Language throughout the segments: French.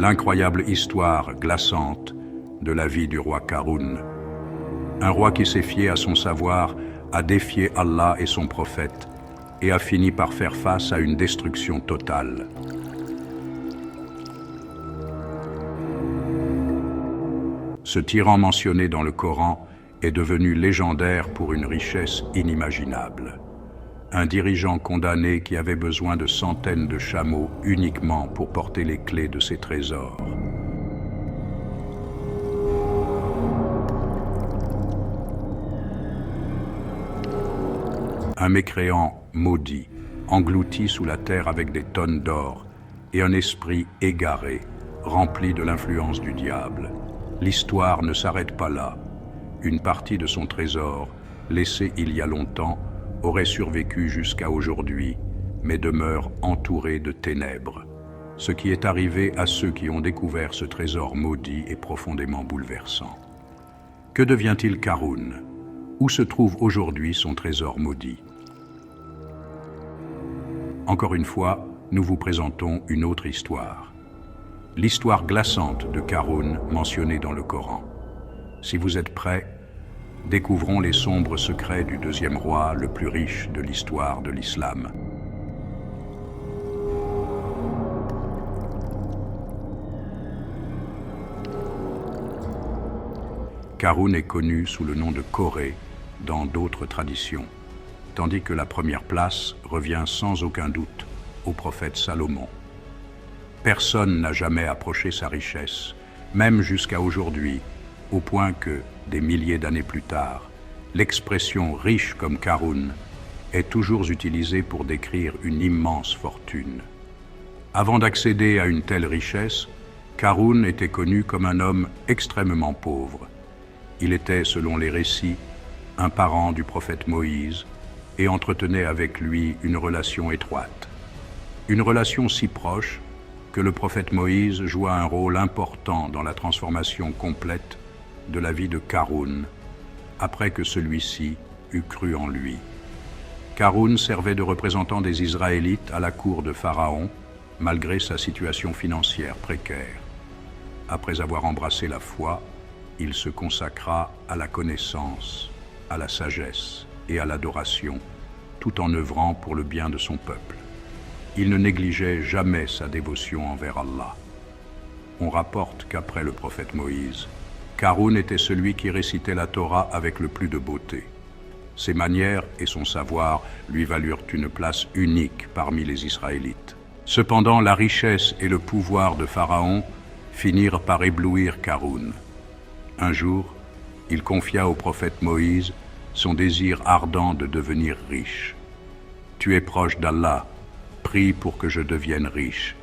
l'incroyable histoire glaçante de la vie du roi Qarûn. Un roi qui s'est fié à son savoir, a défié Allah et son prophète et a fini par faire face à une destruction totale. Ce tyran mentionné dans le Coran est devenu légendaire pour une richesse inimaginable. Un dirigeant condamné qui avait besoin de centaines de chameaux uniquement pour porter les clés de ses trésors. Un mécréant maudit, englouti sous la terre avec des tonnes d'or, et un esprit égaré, rempli de l'influence du diable. L'histoire ne s'arrête pas là. Une partie de son trésor, laissé il y a longtemps, aurait survécu jusqu'à aujourd'hui, mais demeure entouré de ténèbres. Ce qui est arrivé à ceux qui ont découvert ce trésor maudit est profondément bouleversant. Que devient-il Qarûn? Où se trouve aujourd'hui son trésor maudit? Encore une fois, nous vous présentons une autre histoire. L'histoire glaçante de Qarûn mentionnée dans le Coran. Si vous êtes prêts, découvrons les sombres secrets du deuxième roi le plus riche de l'histoire de l'islam. Qarûn est connu sous le nom de Corée dans d'autres traditions, tandis que la première place revient sans aucun doute au prophète Salomon. Personne n'a jamais approché sa richesse, même jusqu'à aujourd'hui, au point que, des milliers d'années plus tard, l'expression « riche comme Qarûn » est toujours utilisée pour décrire une immense fortune. Avant d'accéder à une telle richesse, Qarûn était connu comme un homme extrêmement pauvre. Il était, selon les récits, un parent du prophète Moïse et entretenait avec lui une relation étroite. Une relation si proche que le prophète Moïse joua un rôle important dans la transformation complète de la vie de Qarûn, après que celui-ci eut cru en lui. Qarûn servait de représentant des Israélites à la cour de Pharaon, malgré sa situation financière précaire. Après avoir embrassé la foi, il se consacra à la connaissance, à la sagesse et à l'adoration, tout en œuvrant pour le bien de son peuple. Il ne négligeait jamais sa dévotion envers Allah. On rapporte qu'après le prophète Moïse, Qarûn était celui qui récitait la Torah avec le plus de beauté. Ses manières et son savoir lui valurent une place unique parmi les Israélites. Cependant, la richesse et le pouvoir de Pharaon finirent par éblouir Qarûn. Un jour, il confia au prophète Moïse son désir ardent de devenir riche. « Tu es proche d'Allah, prie pour que je devienne riche, »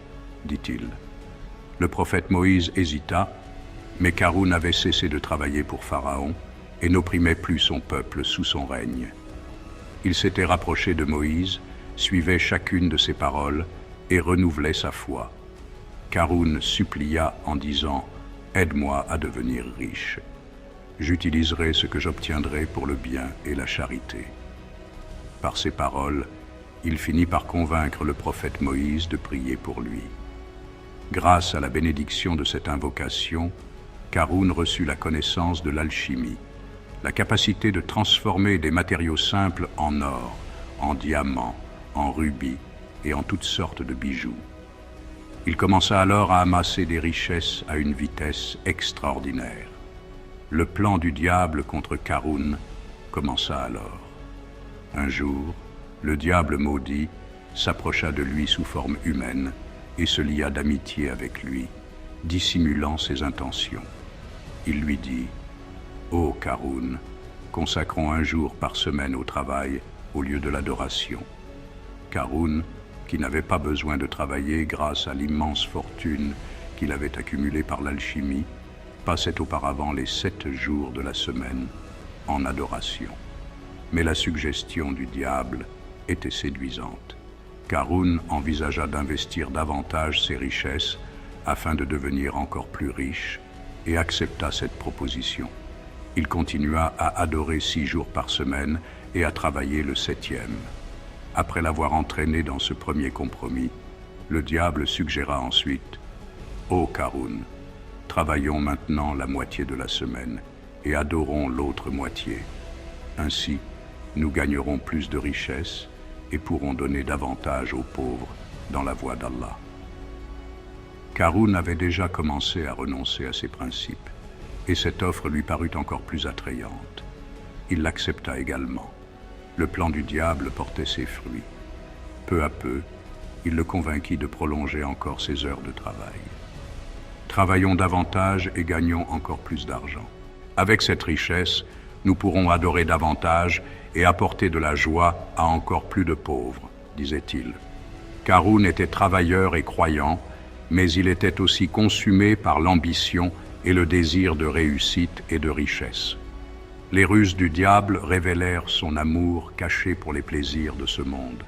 dit-il. Le prophète Moïse hésita, mais Qarûn avait cessé de travailler pour Pharaon et n'opprimait plus son peuple sous son règne. Il s'était rapproché de Moïse, suivait chacune de ses paroles et renouvelait sa foi. Qarûn supplia en disant « Aide-moi à devenir riche. J'utiliserai ce que j'obtiendrai pour le bien et la charité. » Par ces paroles, il finit par convaincre le prophète Moïse de prier pour lui. Grâce à la bénédiction de cette invocation, Qarûn reçut la connaissance de l'alchimie, la capacité de transformer des matériaux simples en or, en diamants, en rubis et en toutes sortes de bijoux. Il commença alors à amasser des richesses à une vitesse extraordinaire. Le plan du diable contre Qarûn commença alors. Un jour, le diable maudit s'approcha de lui sous forme humaine et se lia d'amitié avec lui, dissimulant ses intentions. Il lui dit « Ô Qarûn, consacrons un jour par semaine au travail au lieu de l'adoration. » Qarûn, qui n'avait pas besoin de travailler grâce à l'immense fortune qu'il avait accumulée par l'alchimie, passait auparavant les 7 jours de la semaine en adoration. Mais la suggestion du diable était séduisante. Qarûn envisagea d'investir davantage ses richesses afin de devenir encore plus riche et accepta cette proposition. Il continua à adorer 6 jours par semaine et à travailler le 7e. Après l'avoir entraîné dans ce premier compromis, le diable suggéra ensuite Ô Karun, travaillons maintenant la moitié de la semaine et adorons l'autre moitié. Ainsi, nous gagnerons plus de richesses et pourrons donner davantage aux pauvres dans la voie d'Allah. Karun avait déjà commencé à renoncer à ses principes, et cette offre lui parut encore plus attrayante. Il l'accepta également. Le plan du diable portait ses fruits. Peu à peu, il le convainquit de prolonger encore ses heures de travail. Travaillons davantage et gagnons encore plus d'argent. Avec cette richesse, nous pourrons adorer davantage et apporter de la joie à encore plus de pauvres, disait-il. Karun était travailleur et croyant, mais il était aussi consumé par l'ambition et le désir de réussite et de richesse. Les ruses du diable révélèrent son amour caché pour les plaisirs de ce monde.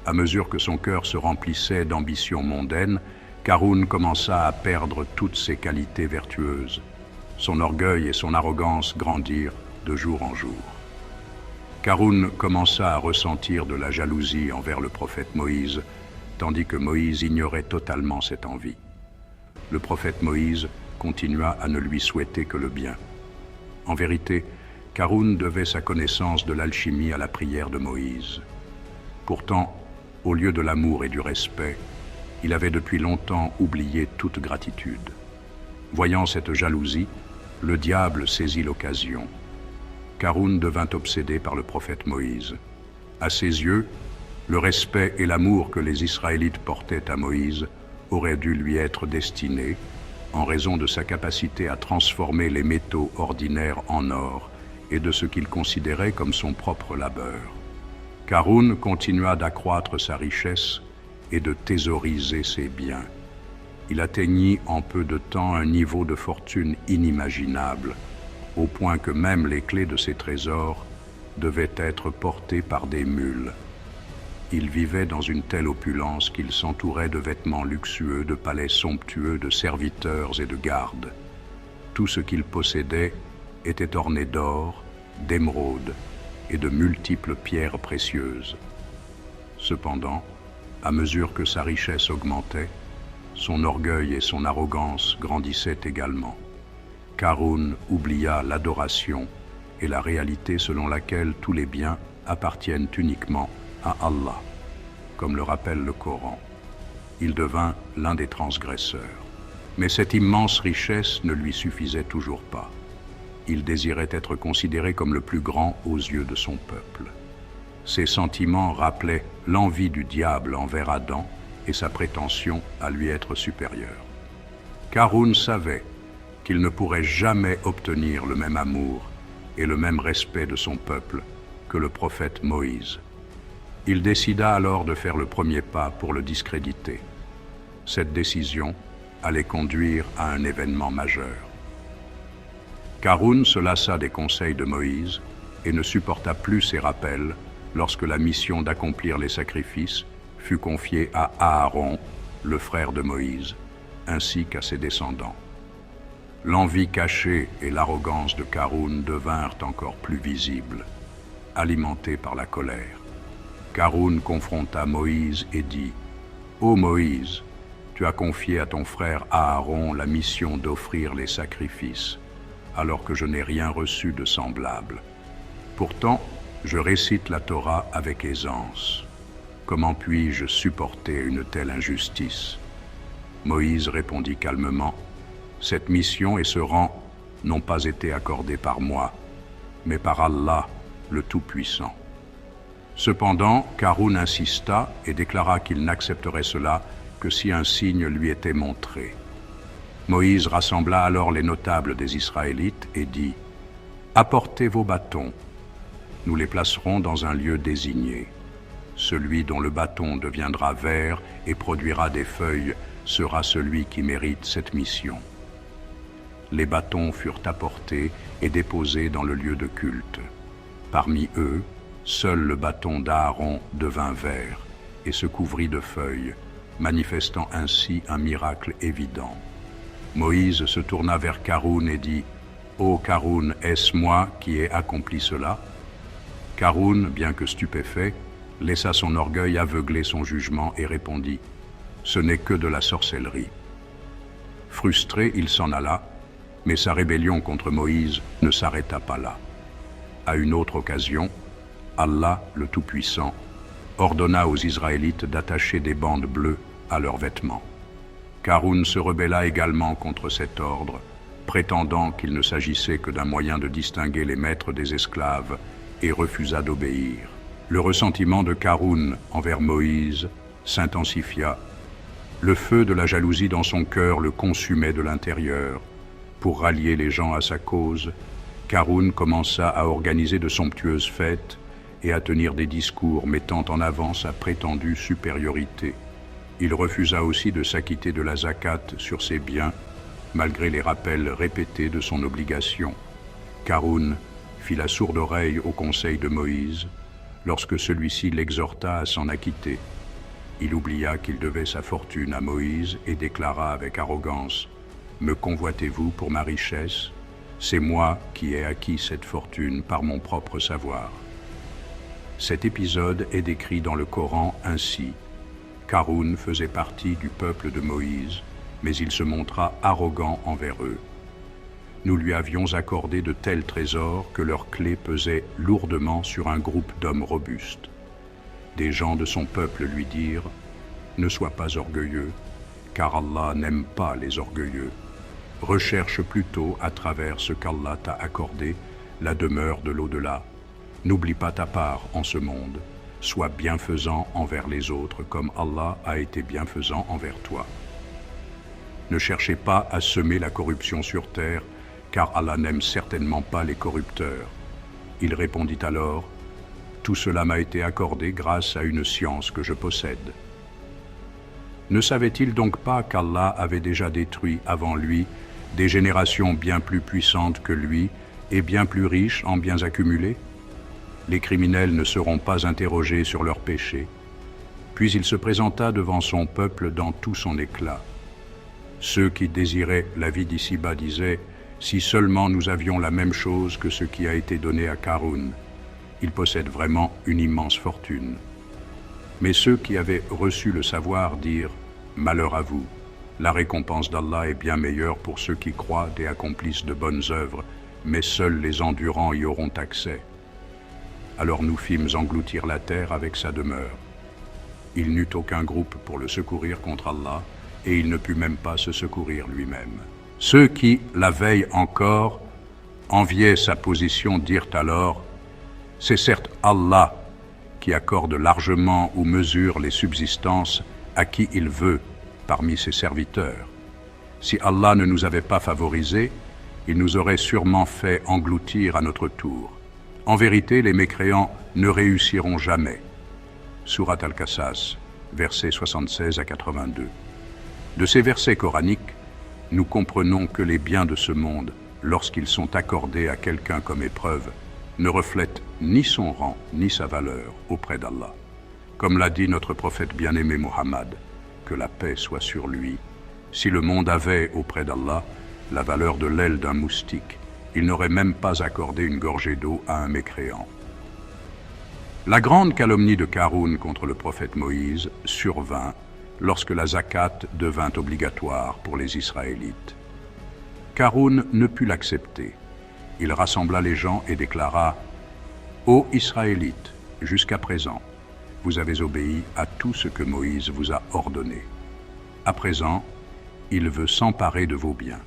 À mesure que son cœur se remplissait d'ambitions mondaines, Karun commença à perdre toutes ses qualités vertueuses. Son orgueil et son arrogance grandirent de jour en jour. Karun commença à ressentir de la jalousie envers le prophète Moïse, tandis que Moïse ignorait totalement cette envie. Le prophète Moïse continua à ne lui souhaiter que le bien. En vérité, Karun devait sa connaissance de l'alchimie à la prière de Moïse. Pourtant, au lieu de l'amour et du respect, il avait depuis longtemps oublié toute gratitude. Voyant cette jalousie, le diable saisit l'occasion. Karun devint obsédé par le prophète Moïse. À ses yeux, le respect et l'amour que les Israélites portaient à Moïse auraient dû lui être destinés en raison de sa capacité à transformer les métaux ordinaires en or et de ce qu'il considérait comme son propre labeur. Karun continua d'accroître sa richesse et de thésauriser ses biens. Il atteignit en peu de temps un niveau de fortune inimaginable, au point que même les clés de ses trésors devaient être portées par des mules. Il vivait dans une telle opulence qu'il s'entourait de vêtements luxueux, de palais somptueux, de serviteurs et de gardes. Tout ce qu'il possédait était orné d'or, d'émeraudes et de multiples pierres précieuses. Cependant, à mesure que sa richesse augmentait, son orgueil et son arrogance grandissaient également. Karun oublia l'adoration et la réalité selon laquelle tous les biens appartiennent uniquement à Allah, comme le rappelle le Coran. Il devint l'un des transgresseurs. Mais cette immense richesse ne lui suffisait toujours pas. Il désirait être considéré comme le plus grand aux yeux de son peuple. Ses sentiments rappelaient l'envie du diable envers Adam et sa prétention à lui être supérieur. Karun savait qu'il ne pourrait jamais obtenir le même amour et le même respect de son peuple que le prophète Moïse. Il décida alors de faire le premier pas pour le discréditer. Cette décision allait conduire à un événement majeur. Karun se lassa des conseils de Moïse et ne supporta plus ses rappels lorsque la mission d'accomplir les sacrifices fut confiée à Aaron, le frère de Moïse, ainsi qu'à ses descendants. L'envie cachée et l'arrogance de Karun devinrent encore plus visibles, alimentées par la colère. Karun confronta Moïse et dit « Ô Moïse, tu as confié à ton frère Aaron la mission d'offrir les sacrifices, alors que je n'ai rien reçu de semblable. Pourtant, je récite la Torah avec aisance. Comment puis-je supporter une telle injustice ?» Moïse répondit calmement, « Cette mission et ce rang n'ont pas été accordés par moi, mais par Allah, le Tout-Puissant. » Cependant, Karun insista et déclara qu'il n'accepterait cela que si un signe lui était montré. Moïse rassembla alors les notables des Israélites et dit « Apportez vos bâtons. Nous les placerons dans un lieu désigné. Celui dont le bâton deviendra vert et produira des feuilles sera celui qui mérite cette mission. » Les bâtons furent apportés et déposés dans le lieu de culte. Parmi eux, seul le bâton d'Aaron devint vert et se couvrit de feuilles, manifestant ainsi un miracle évident. Moïse se tourna vers Karun et dit « Ô Karun, est-ce moi qui ai accompli cela ?» Karun, bien que stupéfait, laissa son orgueil aveugler son jugement et répondit « Ce n'est que de la sorcellerie. » Frustré, il s'en alla, mais sa rébellion contre Moïse ne s'arrêta pas là. À une autre occasion, Allah, le Tout-Puissant, ordonna aux Israélites d'attacher des bandes bleues à leurs vêtements. Qaroun se rebella également contre cet ordre, prétendant qu'il ne s'agissait que d'un moyen de distinguer les maîtres des esclaves, et refusa d'obéir. Le ressentiment de Qaroun envers Moïse s'intensifia. Le feu de la jalousie dans son cœur le consumait de l'intérieur. Pour rallier les gens à sa cause, Qaroun commença à organiser de somptueuses fêtes et à tenir des discours mettant en avant sa prétendue supériorité. Il refusa aussi de s'acquitter de la zakat sur ses biens, malgré les rappels répétés de son obligation. Qaroun fit la sourde oreille au conseil de Moïse, lorsque celui-ci l'exhorta à s'en acquitter. Il oublia qu'il devait sa fortune à Moïse et déclara avec arrogance : « Me convoitez-vous pour ma richesse ? C'est moi qui ai acquis cette fortune par mon propre savoir. » Cet épisode est décrit dans le Coran ainsi. Qaroun faisait partie du peuple de Moïse, mais il se montra arrogant envers eux. Nous lui avions accordé de tels trésors que leurs clés pesaient lourdement sur un groupe d'hommes robustes. Des gens de son peuple lui dirent : « Ne sois pas orgueilleux, car Allah n'aime pas les orgueilleux. Recherche plutôt, à travers ce qu'Allah t'a accordé, la demeure de l'au-delà. N'oublie pas ta part en ce monde. Sois bienfaisant envers les autres comme Allah a été bienfaisant envers toi. Ne cherchez pas à semer la corruption sur terre, car Allah n'aime certainement pas les corrupteurs. » Il répondit alors : « Tout cela m'a été accordé grâce à une science que je possède. » Ne savait-il donc pas qu'Allah avait déjà détruit avant lui des générations bien plus puissantes que lui et bien plus riches en biens accumulés ? Les criminels ne seront pas interrogés sur leurs péchés. Puis il se présenta devant son peuple dans tout son éclat. Ceux qui désiraient la vie d'ici-bas disaient : « Si seulement nous avions la même chose que ce qui a été donné à Qaroun. Il possède vraiment une immense fortune. » Mais ceux qui avaient reçu le savoir dirent : « Malheur à vous, la récompense d'Allah est bien meilleure pour ceux qui croient et accomplissent de bonnes œuvres, mais seuls les endurants y auront accès. » Alors nous fîmes engloutir la terre avec sa demeure. Il n'eut aucun groupe pour le secourir contre Allah, et il ne put même pas se secourir lui-même. Ceux qui, la veille encore, enviaient sa position dirent alors : « C'est certes Allah qui accorde largement ou mesure les subsistances à qui il veut parmi ses serviteurs. Si Allah ne nous avait pas favorisés, il nous aurait sûrement fait engloutir à notre tour. En vérité, les mécréants ne réussiront jamais. » Sourate Al-Qasas, versets 76 à 82. De ces versets coraniques, nous comprenons que les biens de ce monde, lorsqu'ils sont accordés à quelqu'un comme épreuve, ne reflètent ni son rang ni sa valeur auprès d'Allah. Comme l'a dit notre prophète bien-aimé Muhammad, que la paix soit sur lui, si le monde avait auprès d'Allah la valeur de l'aile d'un moustique, il n'aurait même pas accordé une gorgée d'eau à un mécréant. La grande calomnie de Qaroun contre le prophète Moïse survint lorsque la zakat devint obligatoire pour les Israélites. Qaroun ne put l'accepter. Il rassembla les gens et déclara : « Ô Israélites, jusqu'à présent, vous avez obéi à tout ce que Moïse vous a ordonné. À présent, il veut s'emparer de vos biens. »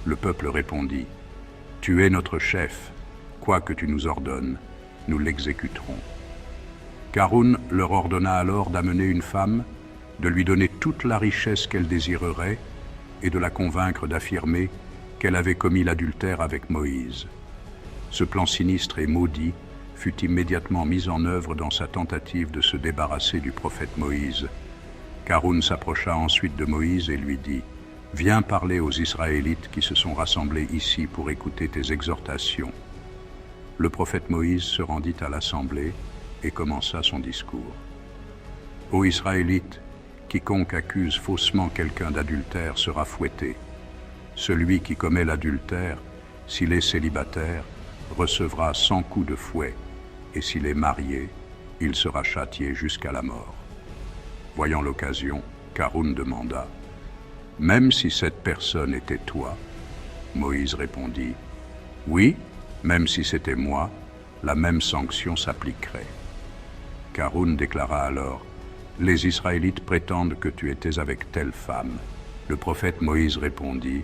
Le peuple répondit : « Tu es notre chef, quoi que tu nous ordonnes, nous l'exécuterons. » Qaroun leur ordonna alors d'amener une femme, de lui donner toute la richesse qu'elle désirerait et de la convaincre d'affirmer qu'elle avait commis l'adultère avec Moïse. Ce plan sinistre et maudit fut immédiatement mis en œuvre dans sa tentative de se débarrasser du prophète Moïse. Qaroun s'approcha ensuite de Moïse et lui dit : « Viens parler aux Israélites qui se sont rassemblés ici pour écouter tes exhortations. » Le prophète Moïse se rendit à l'assemblée et commença son discours. « Ô Israélites, quiconque accuse faussement quelqu'un d'adultère sera fouetté. Celui qui commet l'adultère, s'il est célibataire, recevra 100 coups de fouet, et s'il est marié, il sera châtié jusqu'à la mort. » Voyant l'occasion, Qaroun demanda : « même si cette personne était toi? Moïse répondit, oui, même si c'était moi, la même sanction s'appliquerait. Haroun déclara alors, les Israélites prétendent que tu étais avec telle femme. Le prophète Moïse répondit,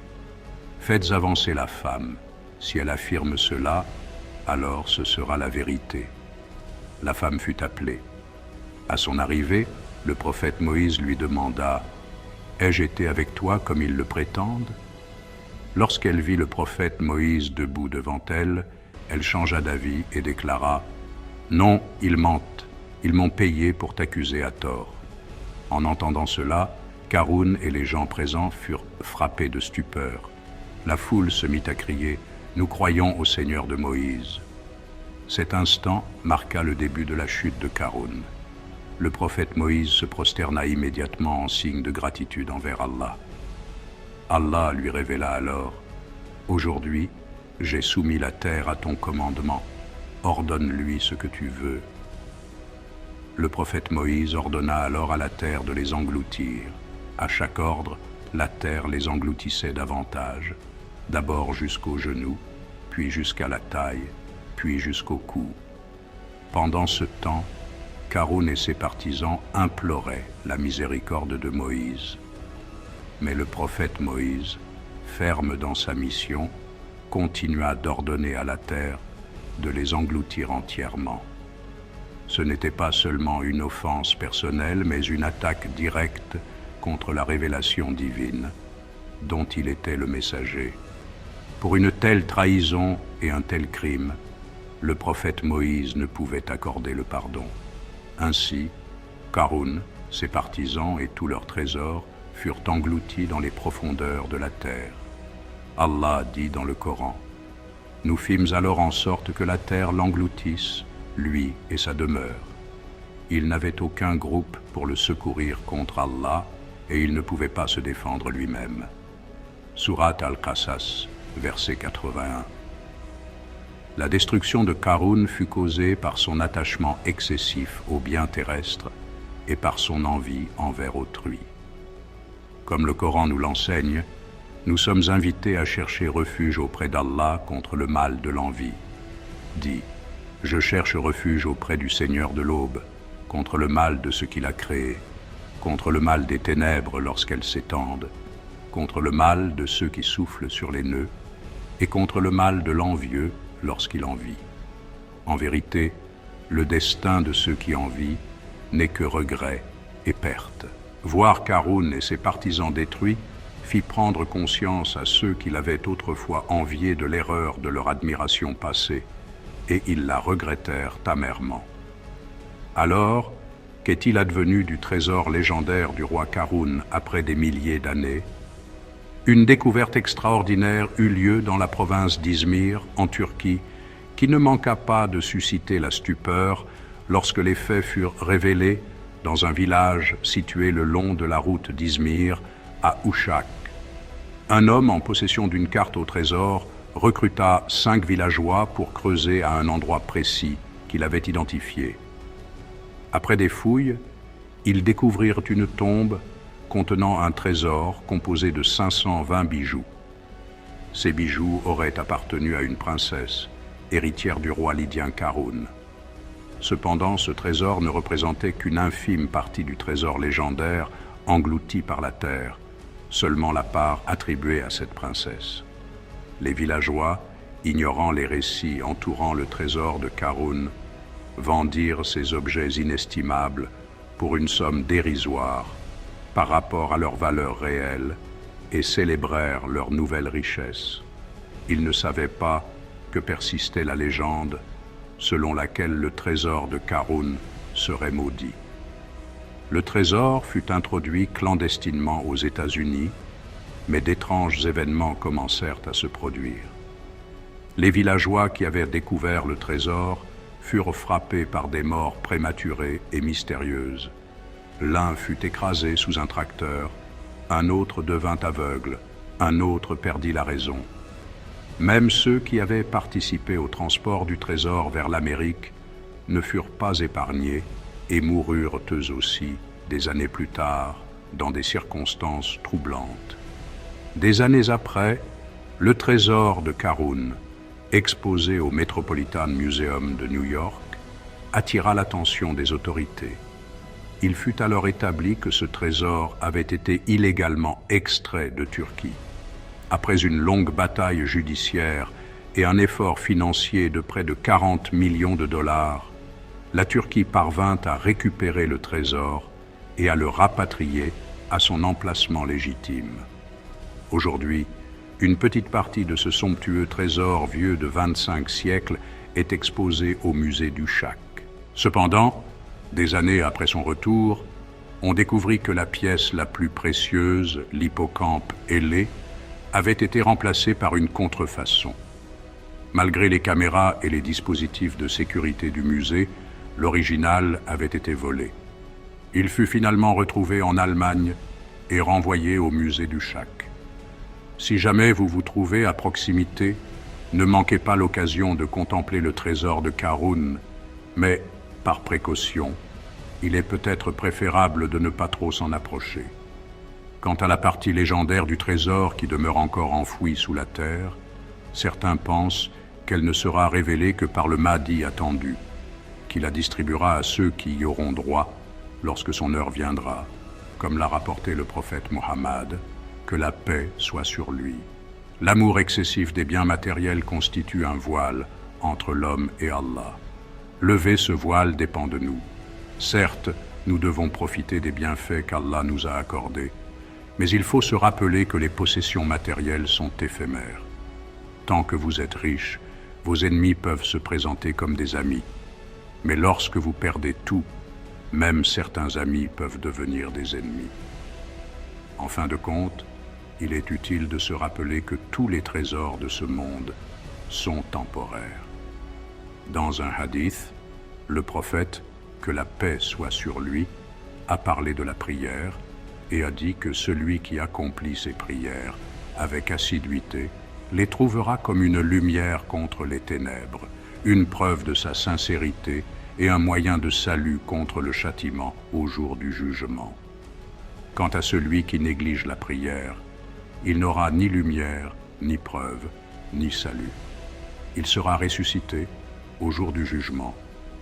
faites avancer la femme. Si elle affirme cela, alors ce sera la vérité. La femme fut appelée. À son arrivée, le prophète Moïse lui demanda, ai-je été avec toi comme ils le prétendent? Lorsqu'elle vit le prophète Moïse debout devant elle, elle changea d'avis et déclara, non, ils mentent, ils m'ont payé pour t'accuser à tort. En entendant cela, Haroun et les gens présents furent frappés de stupeur. La foule se mit à crier, nous croyons au Seigneur de Moïse. Cet instant marqua le début de la chute de Haroun. Le prophète Moïse se prosterna immédiatement en signe de gratitude envers Allah. Allah lui révéla alors, « Aujourd'hui, j'ai soumis la terre à ton commandement. Ordonne-lui ce que tu veux. » Le prophète Moïse ordonna alors à la terre de les engloutir. À chaque ordre, la terre les engloutissait davantage, d'abord jusqu'aux genoux, puis jusqu'à la taille, puis jusqu'au cou. Pendant ce temps, Haroun et ses partisans imploraient la miséricorde de Moïse. Mais le prophète Moïse, ferme dans sa mission, continua d'ordonner à la terre de les engloutir entièrement. Ce n'était pas seulement une offense personnelle, mais une attaque directe contre la révélation divine, dont il était le messager. Pour une telle trahison et un tel crime, le prophète Moïse ne pouvait accorder le pardon. Ainsi, Haroun, ses partisans et tous leurs trésors furent engloutis dans les profondeurs de la terre. Allah dit dans le Coran, « Nous fîmes alors en sorte que la terre l'engloutisse, lui et sa demeure. Il n'avait aucun groupe pour le secourir contre Allah et il ne pouvait pas se défendre lui-même. » Surat Al-Qasas, verset 81. La destruction de Haroun fut causée par son attachement excessif aux biens terrestres et par son envie envers autrui. Comme le Coran nous l'enseigne, nous sommes invités à chercher refuge auprès d'Allah contre le mal de l'envie. Dis, je cherche refuge auprès du Seigneur de l'aube, contre le mal de ce qu'il a créé, contre le mal des ténèbres lorsqu'elles s'étendent, contre le mal de ceux qui soufflent sur les nœuds, et contre le mal de l'envieux lorsqu'il envie. En vérité, le destin de ceux qui envient n'est que regret et perte. Voir Haroun et ses partisans détruits fit prendre conscience à ceux qui l'avaient autrefois envié de l'erreur de leur admiration passée, et ils la regrettèrent amèrement. Alors, qu'est-il advenu du trésor légendaire du roi Haroun après des milliers d'années? Une découverte extraordinaire eut lieu dans la province d'Izmir, en Turquie, qui ne manqua pas de susciter la stupeur lorsque les faits furent révélés dans un village situé le long de la route d'Izmir à Uşak. Un homme en possession d'une carte au trésor recruta 5 villageois pour creuser à un endroit précis qu'il avait identifié. Après des fouilles, ils découvrirent une tombe contenant un trésor composé de 520 bijoux. Ces bijoux auraient appartenu à une princesse, héritière du roi lydien Haroun. Cependant, ce trésor ne représentait qu'une infime partie du trésor légendaire englouti par la terre, seulement la part attribuée à cette princesse. Les villageois, ignorant les récits entourant le trésor de Haroun, vendirent ces objets inestimables pour une somme dérisoire par rapport à leur valeur réelle et célébrèrent leur nouvelle richesse. Ils ne savaient pas que persistait la légende selon laquelle le trésor de Haroun serait maudit. Le trésor fut introduit clandestinement aux États-Unis, mais d'étranges événements commencèrent à se produire. Les villageois qui avaient découvert le trésor furent frappés par des morts prématurées et mystérieuses. L'un fut écrasé sous un tracteur, un autre devint aveugle, un autre perdit la raison. Même ceux qui avaient participé au transport du trésor vers l'Amérique ne furent pas épargnés et moururent eux aussi des années plus tard dans des circonstances troublantes. Des années après, le trésor de Qarun, exposé au Metropolitan Museum de New York, attira l'attention des autorités. Il fut alors établi que ce trésor avait été illégalement extrait de Turquie. Après une longue bataille judiciaire et un effort financier de près de 40 millions de dollars, la Turquie parvint à récupérer le trésor et à le rapatrier à son emplacement légitime. Aujourd'hui, une petite partie de ce somptueux trésor vieux de 25 siècles est exposée au musée du Chak. Cependant, des années après son retour, on découvrit que la pièce la plus précieuse, l'hippocampe ailé, avait été remplacée par une contrefaçon. Malgré les caméras et les dispositifs de sécurité du musée, l'original avait été volé. Il fut finalement retrouvé en Allemagne et renvoyé au musée du Chak. Si jamais vous vous trouvez à proximité, ne manquez pas l'occasion de contempler le trésor de Qarun, mais, par précaution, il est peut-être préférable de ne pas trop s'en approcher. Quant à la partie légendaire du trésor qui demeure encore enfouie sous la terre, certains pensent qu'elle ne sera révélée que par le Mahdi attendu, qui la distribuera à ceux qui y auront droit lorsque son heure viendra, comme l'a rapporté le prophète Mohammed, que la paix soit sur lui. L'amour excessif des biens matériels constitue un voile entre l'homme et Allah. Lever ce voile dépend de nous. Certes, nous devons profiter des bienfaits qu'Allah nous a accordés, mais il faut se rappeler que les possessions matérielles sont éphémères. Tant que vous êtes riche, vos ennemis peuvent se présenter comme des amis. Mais lorsque vous perdez tout, même certains amis peuvent devenir des ennemis. En fin de compte, il est utile de se rappeler que tous les trésors de ce monde sont temporaires. Dans un hadith, le prophète, que la paix soit sur lui, a parlé de la prière et a dit que celui qui accomplit ses prières avec assiduité les trouvera comme une lumière contre les ténèbres, une preuve de sa sincérité et un moyen de salut contre le châtiment au jour du jugement. Quant à celui qui néglige la prière, il n'aura ni lumière, ni preuve, ni salut. Il sera ressuscité au jour du jugement,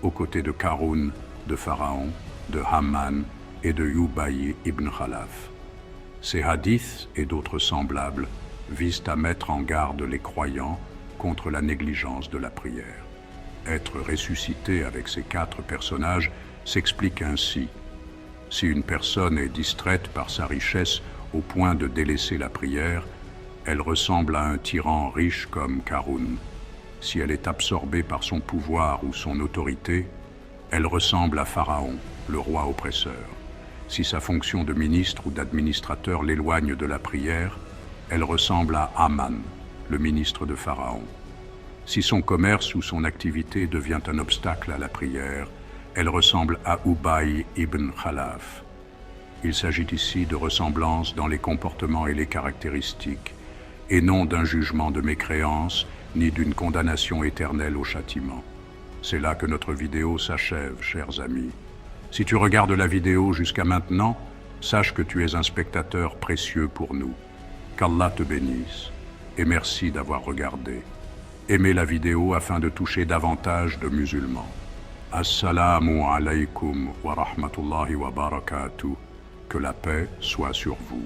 aux côtés de Qarun, de Pharaon, de Haman et de Ubay ibn Khalaf. Ces hadiths et d'autres semblables visent à mettre en garde les croyants contre la négligence de la prière. Être ressuscité avec ces 4 personnages s'explique ainsi. Si une personne est distraite par sa richesse au point de délaisser la prière, elle ressemble à un tyran riche comme Qarun. Si elle est absorbée par son pouvoir ou son autorité, elle ressemble à Pharaon, le roi oppresseur. Si sa fonction de ministre ou d'administrateur l'éloigne de la prière, elle ressemble à Haman, le ministre de Pharaon. Si son commerce ou son activité devient un obstacle à la prière, elle ressemble à Ubay ibn Khalaf. Il s'agit ici de ressemblances dans les comportements et les caractéristiques, et non d'un jugement de mécréance, ni d'une condamnation éternelle au châtiment. C'est là que notre vidéo s'achève, chers amis. Si tu regardes la vidéo jusqu'à maintenant, sache que tu es un spectateur précieux pour nous. Qu'Allah te bénisse, et merci d'avoir regardé. Aimez la vidéo afin de toucher davantage de musulmans. Assalamu alaykum wa rahmatullahi wa barakatuh. Que la paix soit sur vous.